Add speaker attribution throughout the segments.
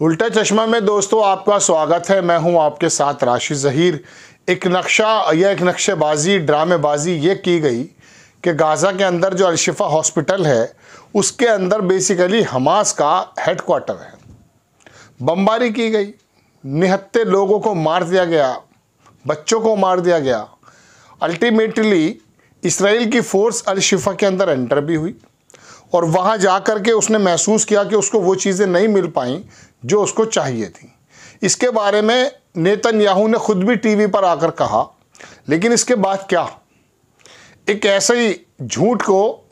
Speaker 1: उल्टा चश्मा में दोस्तों आपका स्वागत है। मैं हूं आपके साथ राशिद ज़हीर। एक नक्शा या एक नक्शेबाजी ड्रामेबाजी ये की गई कि गाज़ा के अंदर जो अल-शिफ़ा हॉस्पिटल है उसके अंदर बेसिकली हमास का हेडक्वार्टर है। बमबारी की गई, निहत्थे लोगों को मार दिया गया, बच्चों को मार दिया गया। अल्टीमेटली इसराइल की फ़ोर्स अल-शिफ़ा के अंदर एंटर भी हुई और वहाँ जा कर के उसने महसूस किया कि उसको वो चीज़ें नहीं मिल पाई जो उसको चाहिए थी। इसके बारे में नेतन्याहू ने खुद भी टीवी पर आकर कहा। लेकिन इसके बाद क्या, एक ऐसे ही झूठ को,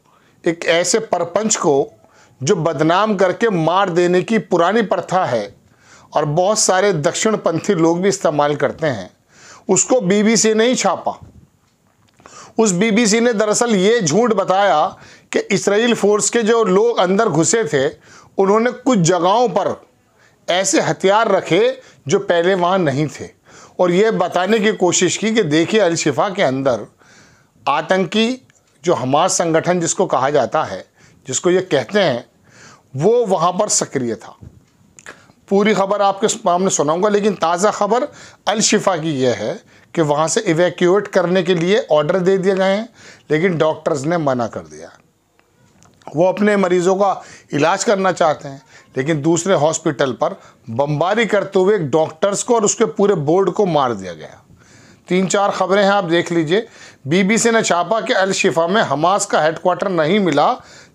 Speaker 1: एक ऐसे परपंच को जो बदनाम करके मार देने की पुरानी प्रथा है और बहुत सारे दक्षिणपंथी लोग भी इस्तेमाल करते हैं, उसको बीबीसी ने ही छापा। उस बीबीसी ने दरअसल ये झूठ बताया कि इसराइल फोर्स के जो लोग अंदर घुसे थे उन्होंने कुछ जगहों पर ऐसे हथियार रखे जो पहले वहाँ नहीं थे और ये बताने की कोशिश की कि देखिए अल-शिफ़ा के अंदर आतंकी जो हमास संगठन जिसको कहा जाता है, जिसको ये कहते हैं, वो वहाँ पर सक्रिय था। पूरी खबर आपके सामने सुनाऊंगा, लेकिन ताज़ा खबर अल-शिफ़ा की यह है कि वहाँ से इवैक्यूएट करने के लिए ऑर्डर दे दिए गए हैं, लेकिन डॉक्टर्स ने मना कर दिया। वो अपने मरीज़ों का इलाज करना चाहते हैं, लेकिन दूसरे हॉस्पिटल पर बमबारी करते हुए एक डॉक्टर्स को और उसके पूरे बोर्ड को मार दिया गया। 3-4 खबरें हैं, आप देख लीजिए। बीबीसी ने छापा कि अल-शिफ़ा में हमास का हेडक्वार्टर नहीं मिला,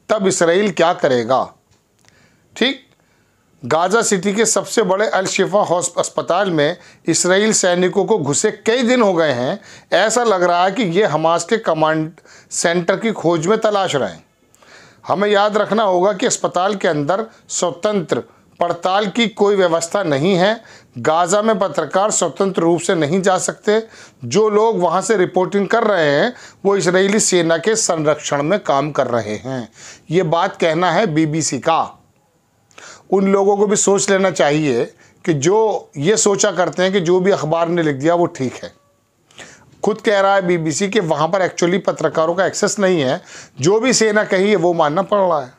Speaker 1: तब इसराइल क्या करेगा। ठीक, गाज़ा सिटी के सबसे बड़े अल-शिफ़ा अस्पताल में इसराइल सैनिकों को घुसे कई दिन हो गए हैं। ऐसा लग रहा है कि ये हमास के कमांड सेंटर की खोज में तलाश रहे हैं। हमें याद रखना होगा कि अस्पताल के अंदर स्वतंत्र पड़ताल की कोई व्यवस्था नहीं है। गाज़ा में पत्रकार स्वतंत्र रूप से नहीं जा सकते। जो लोग वहाँ से रिपोर्टिंग कर रहे हैं वो इजरायली सेना के संरक्षण में काम कर रहे हैं। ये बात कहना है बीबीसी का। उन लोगों को भी सोच लेना चाहिए कि जो ये सोचा करते हैं कि जो भी अखबार ने लिख दिया वो ठीक है। खुद कह रहा है बीबीसी कि वहाँ पर एक्चुअली पत्रकारों का एक्सेस नहीं है, जो भी सेना कही है वो मानना पड़ रहा है।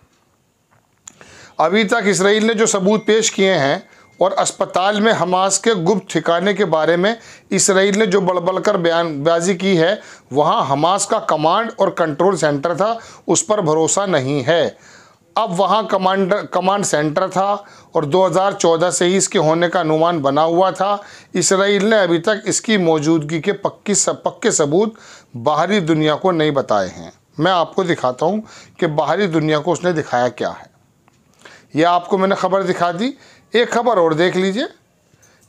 Speaker 1: अभी तक इसराइल ने जो सबूत पेश किए हैं और अस्पताल में हमास के गुप्त ठिकाने के बारे में इसराइल ने जो बड़बड़ कर बयानबाजी की है, वहाँ हमास का कमांड और कंट्रोल सेंटर था, उस पर भरोसा नहीं है। अब वहाँ कमांड सेंटर था और 2014 से ही इसके होने का अनुमान बना हुआ था। इसराइल ने अभी तक इसकी मौजूदगी के पक्के सबूत बाहरी दुनिया को नहीं बताए हैं। मैं आपको दिखाता हूँ कि बाहरी दुनिया को उसने दिखाया क्या है। यह आपको मैंने खबर दिखा दी। एक खबर और देख लीजिए।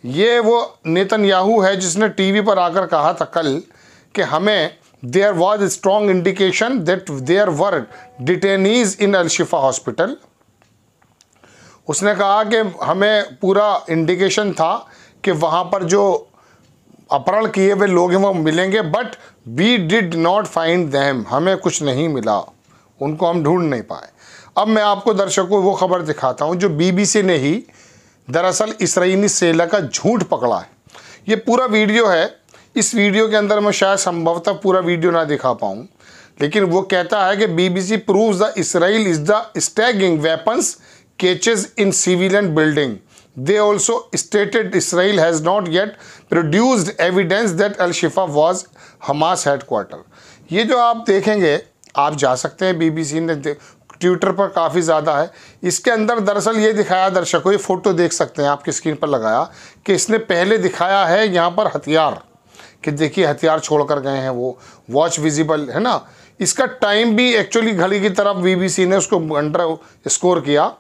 Speaker 1: ये वो नेतन्याहू है जिसने टीवी पर आकर कहा था कल कि हमें there was a strong indication that there were detainees in Al-Shifa hospital. उसने कहा कि हमें पूरा इंडिकेशन था कि वहाँ पर जो अपहरण किए हुए लोग हैं वो मिलेंगे, but we did not find them. हमें कुछ नहीं मिला, उनको हम ढूंढ नहीं पाए। अब मैं आपको दर्शकों वो खबर दिखाता हूँ जो बीबीसी ने ही दरअसल इसराइली सेना का झूठ पकड़ा है। ये पूरा वीडियो है। इस वीडियो के अंदर मैं शायद संभवतः पूरा वीडियो ना दिखा पाऊँ, लेकिन वो कहता है कि BBC proves the Israel is the staging weapons caches in civilian building. They also stated Israel has not yet produced evidence that Al-Shifa was Hamas headquarter. ये जो आप देखेंगे, आप जा सकते हैं, बीबीसी ने ट्विटर पर काफ़ी ज़्यादा है। इसके अंदर दरअसल ये दिखाया, दर्शकों ये फ़ोटो देख सकते हैं, आपकी स्क्रीन पर लगाया, कि इसने पहले दिखाया है यहाँ पर हथियार, कि देखिए हथियार छोड़ कर गए हैं, वो वॉच विजिबल है ना। इसका टाइम भी एक्चुअली घड़ी की तरफ बीबीसी ने उसको अंडर स्कोर किया।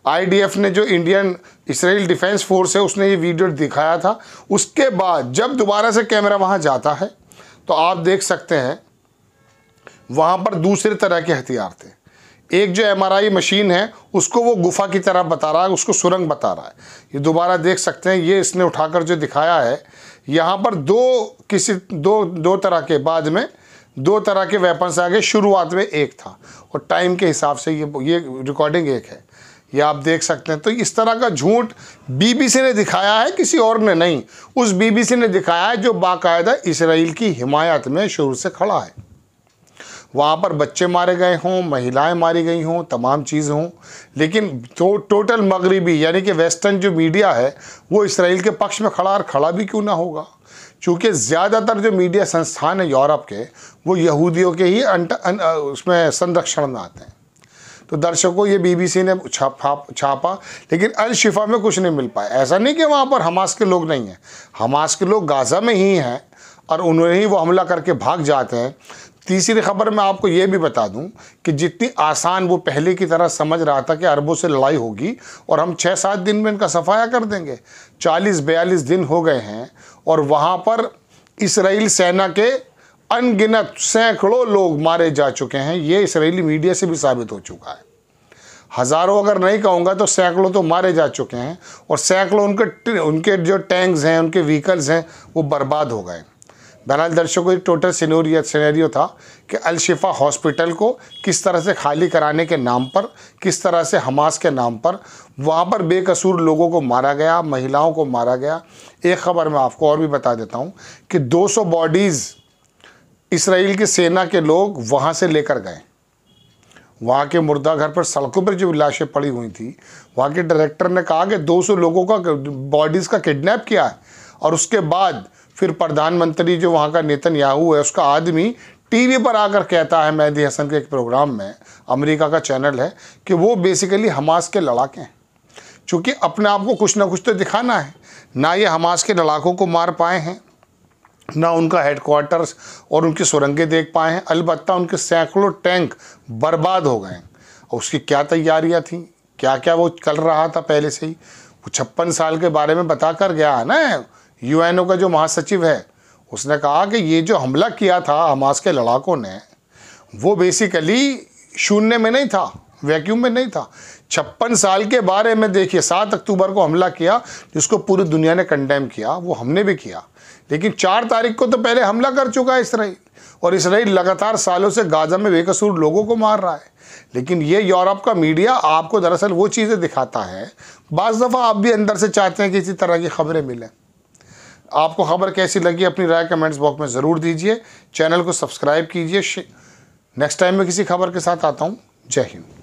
Speaker 1: आईडीएफ ने जो इंडियन इसराइल डिफेंस फोर्स है उसने ये वीडियो दिखाया था। उसके बाद जब दोबारा से कैमरा वहाँ जाता है तो आप देख सकते हैं वहाँ पर दूसरे तरह के हथियार थे। एक जो एमआरआई मशीन है उसको वो गुफा की तरह बता रहा है, उसको सुरंग बता रहा है। ये दोबारा देख सकते हैं, ये इसने उठाकर जो दिखाया है, यहाँ पर दो तरह के, बाद में 2 तरह के वेपन्स आ गए। शुरुआत में एक था और टाइम के हिसाब से ये रिकॉर्डिंग एक है, ये आप देख सकते हैं। तो इस तरह का झूठ बीबीसी ने दिखाया है, किसी और ने नहीं। उस बीबीसी ने दिखाया है जो बाकायदा इसराइल की हिमायत में शुरू से खड़ा है। वहाँ पर बच्चे मारे गए हों, महिलाएं मारी गई हों, तमाम चीज़ हों, लेकिन टोटल मगरिबी यानी कि वेस्टर्न जो मीडिया है वो इसराइल के पक्ष में खड़ा भी क्यों ना होगा, चूँकि ज़्यादातर जो मीडिया संस्थान है यूरोप के वो यहूदियों के ही उसमें संरक्षण में आते हैं। तो दर्शकों, ये BBC ने छापा, लेकिन अल शिफा में कुछ नहीं मिल पाया। ऐसा नहीं कि वहाँ पर हमास के लोग नहीं हैं, हमास के लोग गाज़ा में ही हैं और उन्हें ही वो हमला करके भाग जाते हैं। तीसरी खबर मैं आपको ये भी बता दूं कि जितनी आसान वो पहले की तरह समझ रहा था कि अरबों से लड़ाई होगी और हम 6-7 दिन में इनका सफाया कर देंगे, 40-42 दिन हो गए हैं और वहाँ पर इसराइल सेना के अनगिनत सैकड़ों लोग मारे जा चुके हैं। ये इसराइली मीडिया से भी साबित हो चुका है। हज़ारों अगर नहीं कहूँगा तो सैकड़ों तो मारे जा चुके हैं और सैकड़ों उनके जो टैंक्स हैं, उनके व्हीकल्स हैं, वो बर्बाद हो गए। बहरहाल दर्शकों, एक टोटल सिनेरियो था कि अल शिफा हॉस्पिटल को किस तरह से खाली कराने के नाम पर, किस तरह से हमास के नाम पर वहाँ पर बेकसूर लोगों को मारा गया, महिलाओं को मारा गया। एक ख़बर मैं आपको और भी बता देता हूँ कि 200 बॉडीज़ इसराइल की सेना के लोग वहाँ से लेकर गए। वहाँ के मुर्दा घर पर सड़कों पर जो लाशें पड़ी हुई थी, वहाँ के डायरेक्टर ने कहा कि 200 लोगों का बॉडीज़ का किडनैप किया है और उसके बाद फिर प्रधानमंत्री जो वहाँ का नेतन्याहू है, उसका आदमी टीवी पर आकर कहता है मेहदी हसन के एक प्रोग्राम में, अमेरिका का चैनल है, कि वो बेसिकली हमास के लड़ाके हैं। चूँकि अपने आप को कुछ ना कुछ तो दिखाना है, ना ये हमास के लड़ाकों को मार पाए हैं, ना उनका हेडक्वार्टर्स और उनकी सुरंगें देख पाए हैं, अलबत्ता उनके सैकड़ों टैंक बर्बाद हो गए। और उसकी क्या तैयारियां थी, क्या क्या वो कर रहा था पहले से ही। वो 56 साल के बारे में बता कर गया है ना, UNO का जो महासचिव है, उसने कहा कि ये जो हमला किया था हमास के लड़ाकों ने, वो बेसिकली शून्य में नहीं था, वैक्यूम में नहीं था। 56 साल के बारे में देखिए, 7 अक्टूबर को हमला किया जिसको पूरी दुनिया ने कंडेम किया, वो हमने भी किया, लेकिन 4 तारीख को तो पहले हमला कर चुका है इसराइल, और इसराइल लगातार सालों से गाज़ा में बेकसूर लोगों को मार रहा है। लेकिन ये यूरोप का मीडिया आपको दरअसल वो चीज़ें दिखाता है। बाज़ दफ़ा आप भी अंदर से चाहते हैं कि इसी तरह की खबरें मिलें। आपको खबर कैसी लगी अपनी राय कमेंट्स बॉक्स में ज़रूर दीजिए। चैनल को सब्सक्राइब कीजिए। नेक्स्ट टाइम मैं किसी खबर के साथ आता हूँ। जय हिंद।